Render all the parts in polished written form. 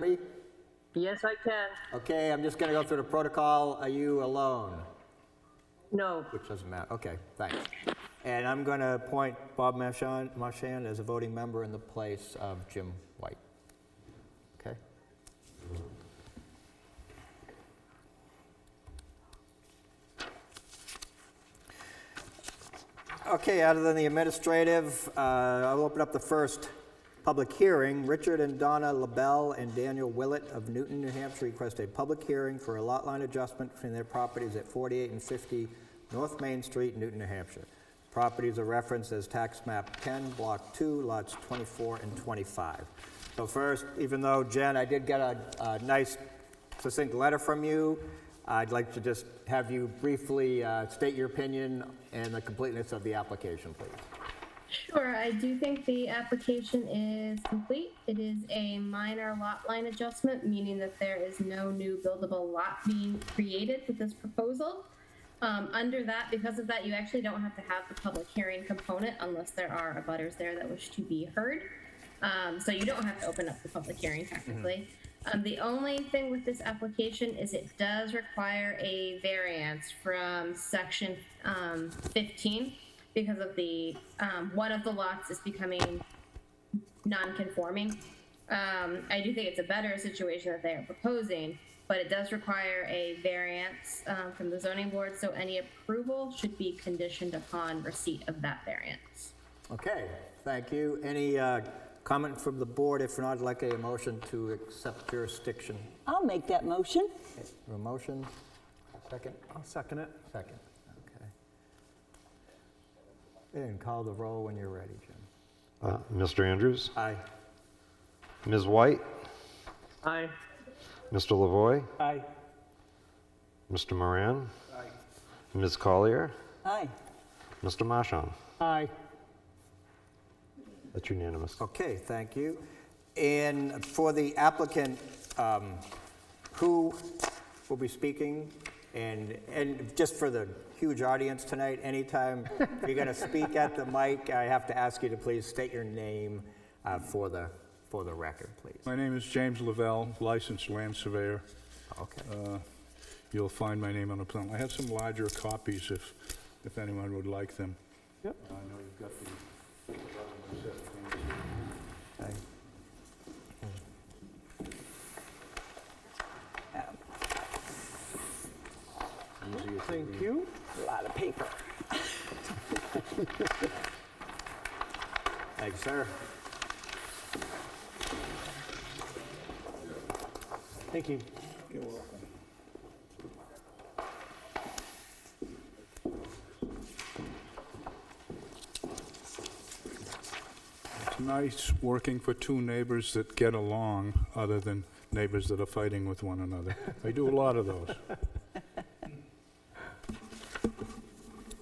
Ready? Yes, I can. Okay, I'm just going to go through the protocol. Are you alone? No. Which doesn't matter. Okay, thanks. And I'm going to appoint Bob Marchand as a voting member in the place of Jim White. Okay? Okay, other than the administrative, I'll open up the first public hearing. Richard and Donna LaBelle and Daniel Willett of Newton, New Hampshire request a public hearing for a lot line adjustment between their properties at 48 and 50 North Main Street, Newton, New Hampshire. Properties are referenced as tax map 10, block 2, lots 24 and 25. So first, even though, Jen, I did get a nice succinct letter from you, I'd like to just have you briefly state your opinion and the completeness of the application, please. Sure, I do think the application is complete. It is a minor lot line adjustment, meaning that there is no new buildable lot being created with this proposal. Under that, because of that, you actually don't have to have the public hearing component unless there are abutters there that wish to be heard. So you don't have to open up the public hearing technically. The only thing with this application is it does require a variance from section 15 because of the one of the lots is becoming non-conforming. I do think it's a better situation that they are proposing, but it does require a variance from the zoning board, so any approval should be conditioned upon receipt of that variance. Okay, thank you. Any comment from the board? If not, I'd like a motion to accept jurisdiction. I'll make that motion. Okay, a motion? Second? I'll second it. Second, okay. And call the roll when you're ready, Jim. Mr. Andrews, Aye. Ms. White, Aye. Mr. Lavoy, Aye. Mr. Moran, Ms. Collier, Aye. Mr. Marchand. Aye. That's unanimous. Okay, thank you. And for the applicant, who will be speaking? And just for the huge audience tonight, anytime you're going to speak at the mic, I have to ask you to please state your name for the record, please. My name is James Lavelle, licensed land surveyor. Okay. You'll find my name on the plan. I have some larger copies if anyone would like them. Yep. I know you've got the Okay. Thank you. A lot of paper. Thanks, sir. Thank you. You're welcome. It's nice working for two neighbors that get along other than neighbors that are fighting with one another. I do a lot of those.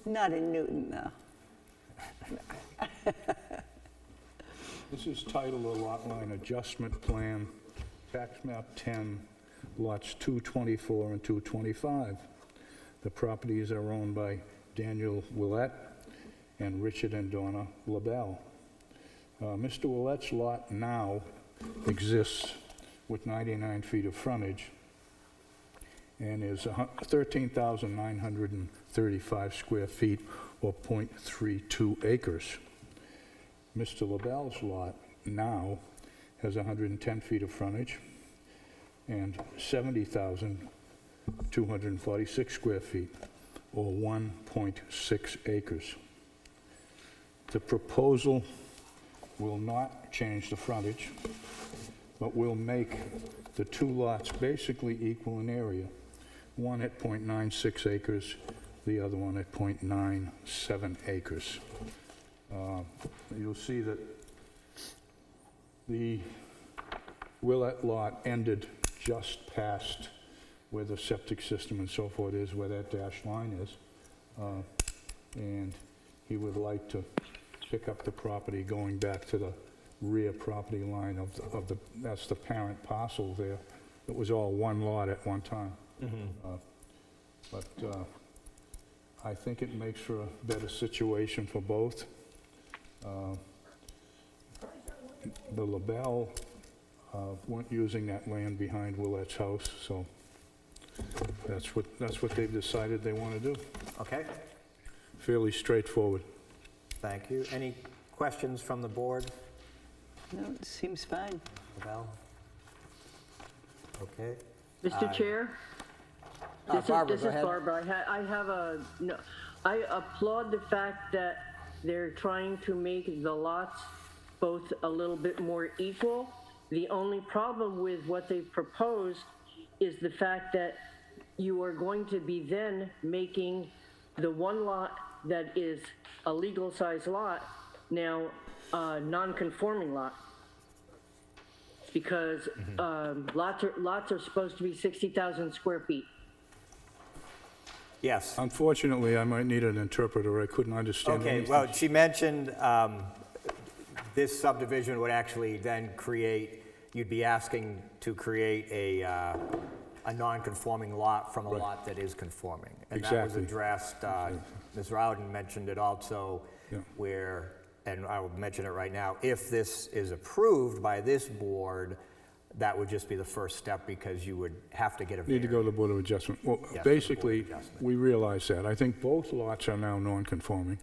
Not in Newton, though. This is titled a lot line adjustment plan, tax map 10, lots 224 and 225. The properties are owned by Daniel Willett and Richard and Donna LaBelle. Mr. Willett's lot now exists with 99 feet of frontage and is 13,935 square feet or 0.32 acres. Mr. LaBelle's lot now has 110 feet of frontage and 70,246 square feet or 1.6 acres. The proposal will not change the frontage, but will make the two lots basically equal in area. One at 0.96 acres, the other one at 0.97 acres. You'll see that the Willett lot ended just past where the septic system and so forth is, where that dashed line is. And he would like to pick up the property going back to the rear property line of the that's the parent parcel there. It was all one lot at one time. But I think it makes for a better situation for both. The LaBelle weren't using that land behind Willet's house, so that's what they've decided they want to do. Okay, Fairly straightforward. thank you. Any questions from the board? No, it seems fine. Lavelle? Okay. Mr. Chair? Barbara, This go is ahead. Barbara. I have a, no, I applaud the fact that they're trying to make the lots both a little bit more equal. The only problem with what they've proposed is the fact that you are going to be then making the one lot that is a legal size lot now a non-conforming lot. Because lots are supposed to be 60,000 square feet. Yes. Unfortunately, I might need an interpreter. I couldn't understand Okay, anything. well, she mentioned this subdivision would actually then create, you'd be asking to create a non-conforming lot from a lot that is conforming. And that was Exactly. addressed, Ms. Rowden mentioned it also, Yeah. where, and I will mention it right now, if this is approved by this board, that would just be the first step because you would have to get a Need to variance. go to the Board of Adjustment. Well, Yes, the Board of basically, Adjustment. we realize that. I think both lots are now non-conforming.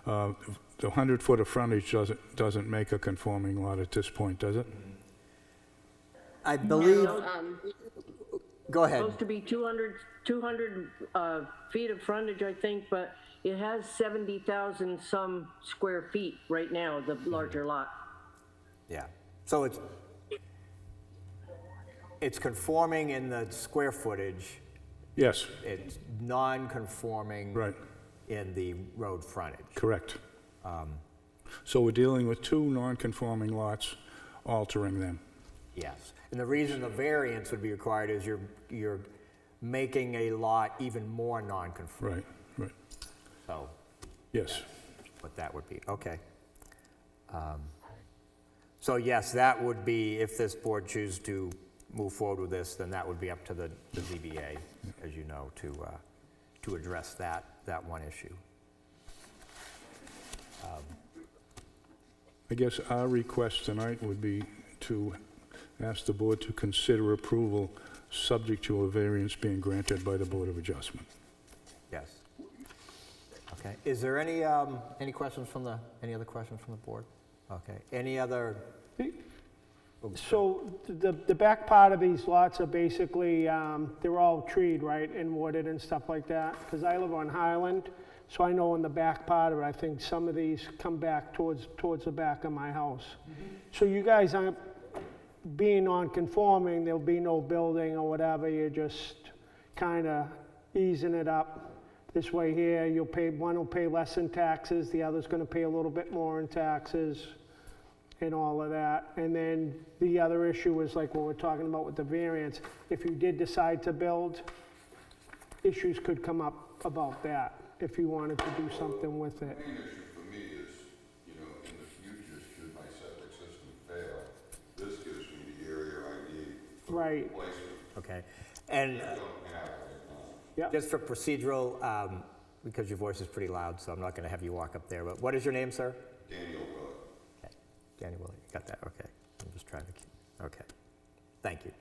The 100-foot of frontage doesn't make a conforming lot at this point, does it? I believe, go ahead. Supposed to be 200 feet of frontage, I think, but it has 70,000 some square feet right now, the larger lot. Yeah, so it's conforming in the square footage, Yes, it's non-conforming right, in the road frontage. correct. So we're dealing with two non-conforming lots, altering them. Yes, and the reason the variance would be required is you're making a lot even more non-conforming. Right, So yes. what that would be, okay. So yes, that would be, if this board chooses to move forward with this, then that would be up to the ZBA, as you know, to address that one issue. I guess our request tonight would be to ask the board to consider approval subject to a variance being granted by the Board of Adjustment. Yes. Okay, is there any questions from any other questions from the board? Okay, any other, So the back part of these lots are basically, they're all treed, right, and wooded and stuff like that? Because I live on Highland, so I know in the back part of it, I think some of these come back towards the back of my house. So you guys aren't being non-conforming, there'll be no building or whatever, you're just kind of easing it up. This way here, one will pay less in taxes, the other's gonna pay a little bit more in taxes and all of that. And then the other issue is like what we're talking about with the variance. If you did decide to build, issues could come up about that, if you wanted to do something with it. The main issue for me is, in the future, should my septic system fail, this gives me the area I need for Right. replacement. okay. And I don't have right now. Yeah. just for procedural, because your voice is pretty loud, so I'm not gonna have you walk up there, but what is your name, sir? Daniel Willett. Okay, Danny Willett, you got that, okay. I'm just trying to keep, okay. Thank you.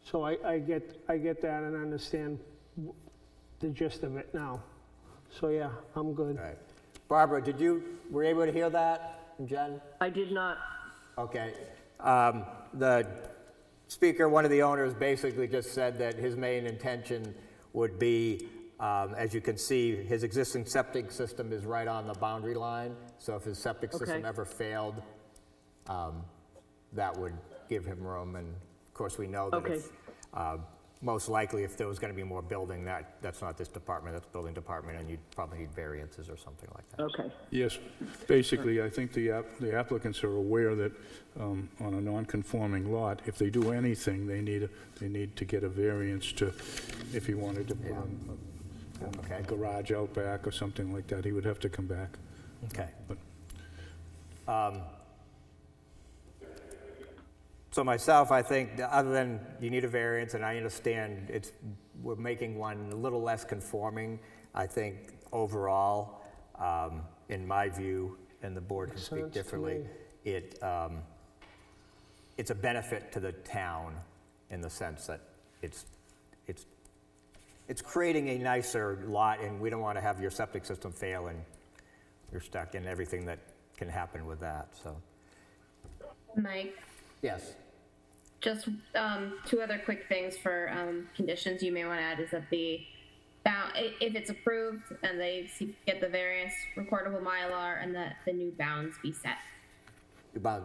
So I get that and understand the gist of it now. So yeah, I'm good. All right. Barbara, were you able to hear that, and Jen? I did not. Okay. The speaker, one of the owners, basically just said that his main intention would be, as you can see, his existing septic system is right on the boundary line. So if his septic system Okay. ever failed, that would give him room. And of course, we know that Okay. if, most likely if there was going to be more building, that's not this department, that's building department, and you'd probably need variances or something like that. Okay. Yes, basically, I think the applicants are aware that on a non-conforming lot, if they do anything, they need to get a variance to, if he wanted to put Okay. a garage out back or something like that, he would have to come back. Okay. But So myself, I think, other than you need a variance, and I understand we're making one a little less conforming, I think overall, in my view, and the board can Makes speak sense to differently, me. it's a benefit to the town in the sense that it's creating a nicer lot, and we don't want to have your septic system fail and you're stuck in everything that can happen with that, so. Mike, Yes. just two other quick things for conditions you may want to add is that if it's approved and they get the variance, recordable Mylar, and that the new bounds be set.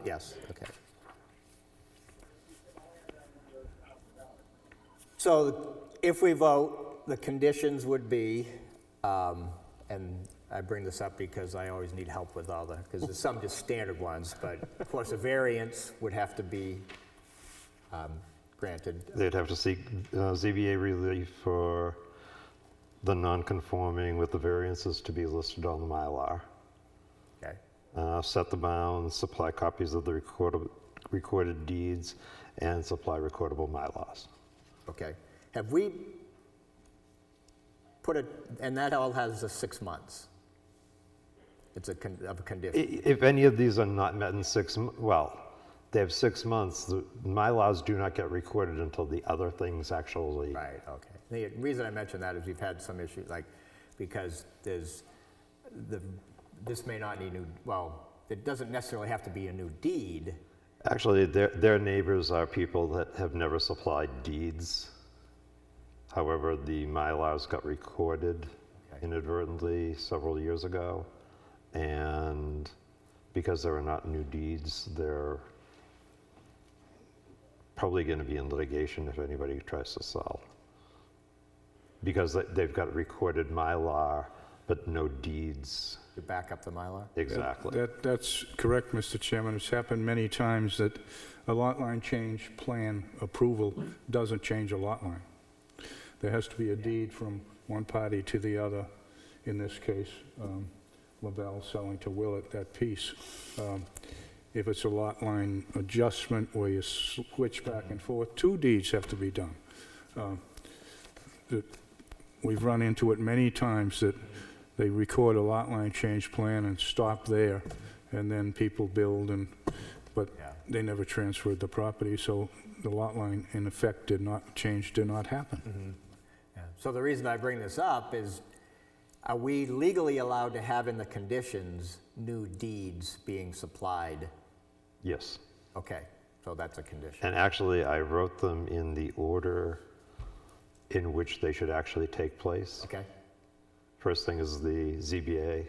Yes, okay. So if we vote, the conditions would be, and I bring this up because I always need help with all because there's some just standard ones, but of course a variance would have to be granted. They'd have to seek ZBA relief for the non-conforming with the variances to be listed on the Mylar. Okay, Set the bounds, supply copies of the recorded deeds, and supply recordable Mylars. okay. Have we put it, and that all has the 6 months? It's a condition. If any of these are not met in well, they have 6 months. The Mylars do not get recorded until the other things actually. Right, okay. The reason I mention that is we've had some issues, like, because this may not need it doesn't necessarily have to be a new deed. Actually, their neighbors are people that have never supplied deeds. However, the Mylars got recorded inadvertently several years ago. And because there are not new deeds, they're probably going to be in litigation if anybody tries to sell. Because they've got recorded Mylar, but no deeds. To back up the Mylar? Exactly. That's correct, Mr. Chairman. It's happened many times that a lot line change plan approval doesn't change a lot line. There has to be a deed from one party to the other. In this case, LaBelle selling to Willett that piece. If it's a lot line adjustment where you switch back and forth, 2 deeds have to be done. We've run into it many times that they record a lot line change plan and stop there, and then people build, but they never transferred the property, so the lot line in effect did not happen. Yeah. So the reason I bring this up is, are we legally allowed to have in the conditions new deeds being supplied? Yes. Okay, so that's a condition. And actually, I wrote them in the order in which they should actually take place. Okay, First thing is the ZBA,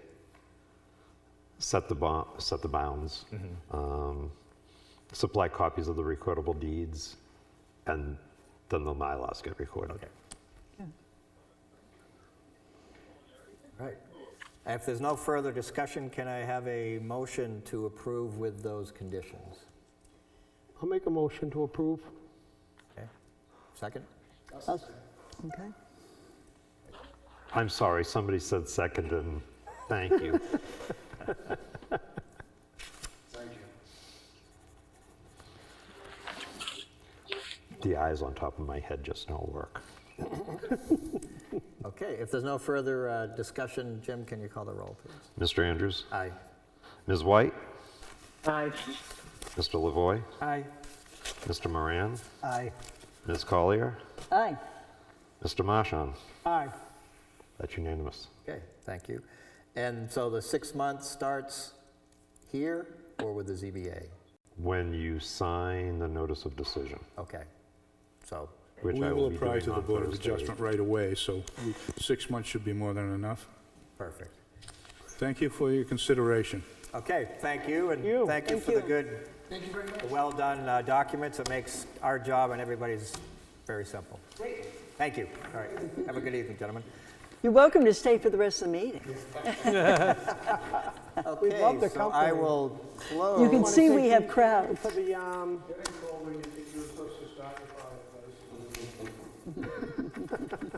set the bounds, supply copies of the recordable deeds, and then the Mylars get recorded. okay. Right. If there's no further discussion, can I have a motion to approve with those conditions? I'll make a motion to approve. Okay, second? Okay. I'm sorry, somebody said second, and thank you. The eyes on top of my head just don't work. Okay, if there's no further discussion, Jim, can you call the roll, please? Mr. Andrews? Aye. Ms. White? Aye. Mr. Lavoy? Aye. Mr. Moran? Aye. Ms. Collier? Aye. Mr. Marchand? Aye. That's unanimous. Okay, thank you. And so the 6 months starts here or with the ZBA? When you sign the notice of decision, Okay, so, which We I will will be apply doing to the on Board of Thursday. Adjustment right away, so 6 months should be more than enough. perfect. Thank you for your consideration. Okay, thank you, and thank you for the good, well-done documents. It makes our job and everybody's very simple. Thank you. All right, have a good evening, gentlemen. You're welcome to stay for the rest of the meeting. Okay, love the so I company. will close. You can see we have crowds. For the,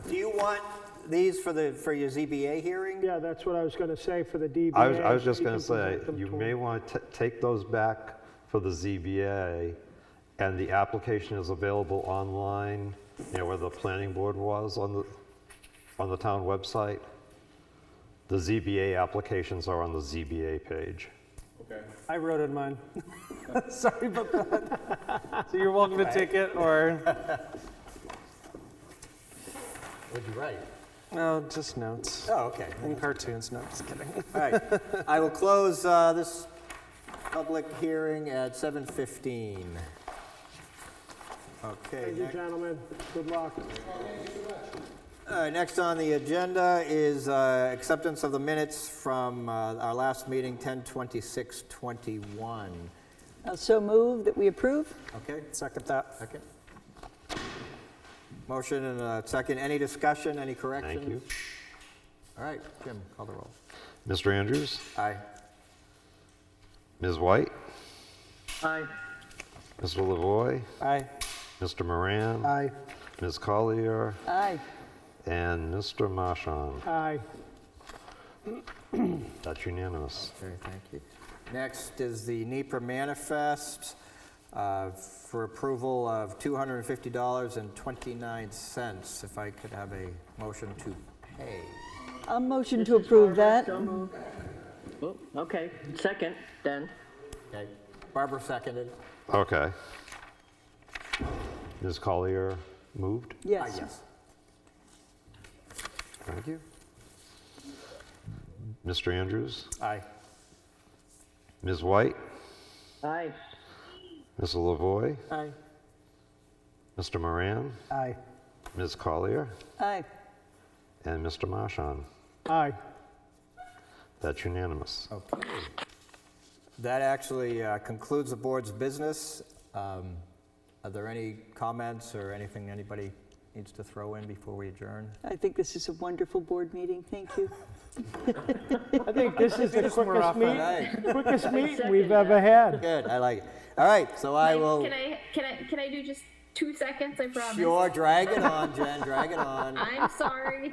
Do you want these for your ZBA hearing? yeah, that's what I was going to say for the DBA. I was just you going to can say, present them you to may them. want to take those back for the ZBA, and the application is available online, where the planning board was on the town website. The ZBA applications are on the ZBA page. I wrote in mine. Sorry about that. So you're welcome to take it, or, What'd you write? no, just notes. Oh, okay. And cartoons, no, just kidding. All right. I will close this public hearing at 7:15. Okay. Thank you, gentlemen. Good luck. Next on the agenda is acceptance of the minutes from our last meeting, 10/26/21. So move that we approve? Okay, Second that. second. Motion and a second. Any discussion, any corrections? Thank you. All right, Jim, call the roll. Mr. Andrews, Aye. Ms. White, Aye. Mr. Lavoy, Aye. Mr. Moran, Aye. Ms. Collier, Aye. and Mr. Marchand. Aye. That's unanimous. Okay, thank you. Next is the NEPR manifest for approval of $250.29. If I could have a motion to pay. I'll motion to approve that. So moved. Oh, okay, second, then. Okay, Barbara seconded. Okay. Ms. Collier moved. Yes. Yes. Thank you. Mr. Andrews, Aye. Ms. White, Aye. Mr. Lavoy, Aye. Mr. Moran, Aye. Ms. Collier, Aye. and Mr. Marchand. Aye. That's unanimous. Okay. That actually concludes the board's business. Are there any comments or anything anybody needs to throw in before we adjourn? I think this is a wonderful board meeting. Thank you. I think this is the quickest All right, meeting we've ever had. good, I like it. All right, so I will, Can I do just 2 seconds? I promise. sure, drag it on, Jen, drag it on. I'm sorry.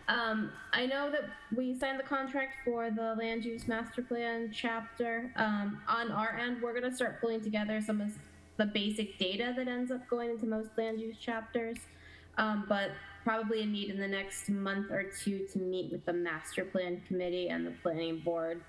I know that we signed the contract for the land use master plan chapter. On our end, we're gonna start pulling together some of the basic data that ends up going into most land use chapters. But probably a need in the next month or two to meet with the master plan committee and the planning board,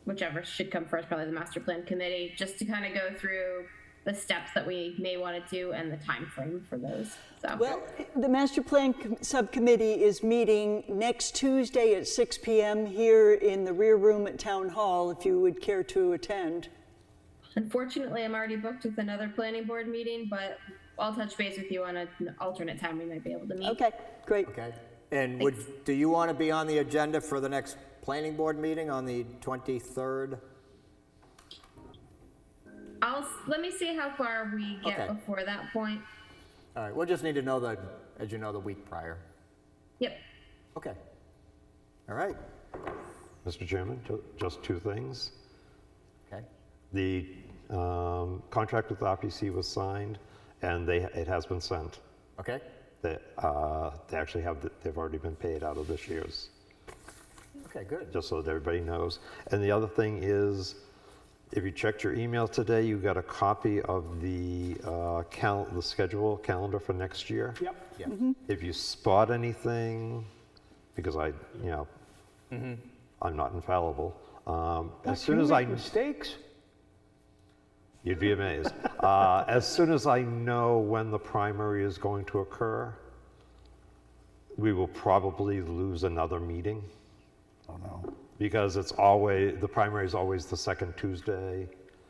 whichever should come first, probably the master plan committee, just to kind of go through the steps that we may want to do and the time frame for those. So. Well, the master plan subcommittee is meeting next Tuesday at 6 p.m. here in the rear room at Town Hall, if you would care to attend. Unfortunately, I'm already booked with another planning board meeting, but I'll touch base with you on an alternate time we might be able to meet. Okay, great. Okay, and do you want to be on the agenda for the next planning board meeting on the 23rd? Let me see how far we get Okay. before that point. All right, we'll just need to know as you know, the week prior. Yep. Okay. All right, Mr. Chairman, just two things. okay. The contract with RPC was signed, and it has been sent. Okay, They actually they've already been paid out of this year's, okay, good. just so that everybody knows. And the other thing is, if you checked your email today, you got a copy of the schedule calendar for next year. Yep. Yeah. If you spot anything, because I'm not infallible. As soon as Mistakes? You'd be amazed. As soon as I know when the primary is going to occur, we will probably lose another meeting. Oh, no. Because the primary is always the second Tuesday.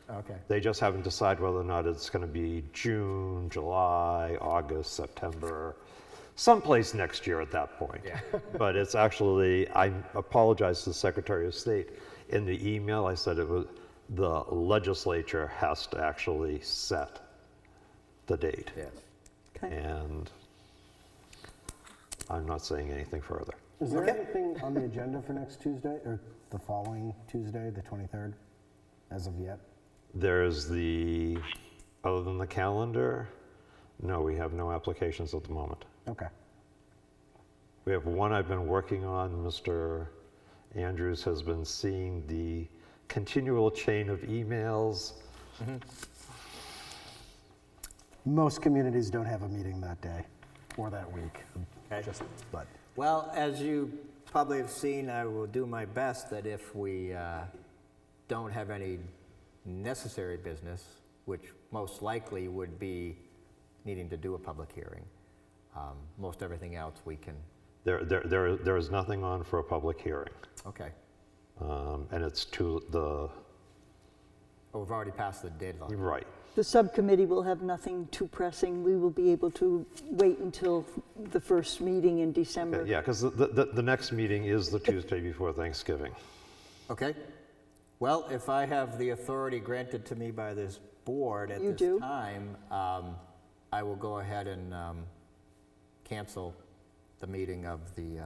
Okay. They just haven't decided whether or not it's going to be June, July, August, September, someplace next year at that point. Yeah. But it's actually, I apologize to the Secretary of State. In the email, I said it was, the legislature has to actually set the date. Yes. Okay. And I'm not saying anything further. Is there Okay. anything on the agenda for next Tuesday, or the following Tuesday, the 23rd, as of yet? There's other than the calendar, no, we have no applications at the moment. Okay. We have one I've been working on. Mr. Andrews has been seeing the continual chain of emails. Most communities don't have a meeting that day or that week. Okay. But Well, as you probably have seen, I will do my best that if we don't have any necessary business, which most likely would be needing to do a public hearing. Most everything else we can, There is nothing on for a public hearing. okay. And it's to the, Oh, we've already passed the deadline. right. The subcommittee will have nothing too pressing. We will be able to wait until the first meeting in December. Yeah, because the next meeting is the Tuesday before Thanksgiving. Okay. Well, if I have the authority granted to me by this board at You this do. time, I will go ahead and cancel the meeting of the.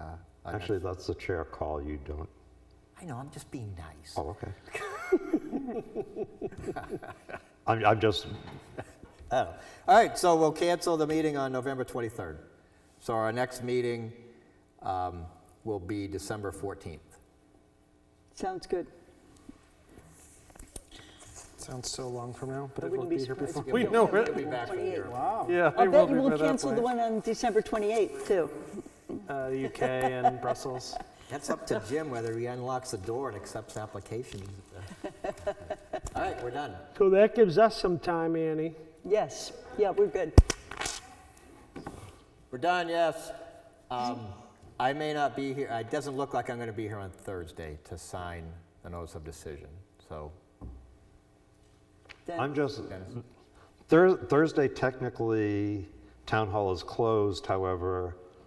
Actually, that's the chair call, you don't. I know, I'm just being nice. Oh, okay. I'm just, Oh. All right, so we'll cancel the meeting on November 23rd. So our next meeting will be December 14th. Sounds good. Sounds so long from now, but I it will wouldn't be be here surprised before if we you know We'll it. be back from here. Wow. Yeah, I we will bet be we'll by that cancel the point. one on December 28th, too. The UK and Brussels. That's up to Jim whether he unlocks the door and accepts applications. All right, we're done. So that gives us some time, Annie. Yes, yeah, we're good. We're done, yes. I may not be here, it doesn't look like I'm going to be here on Thursday to sign the notice of decision, so. Then- I'm just, Dennis? Thursday technically, town hall is closed, however,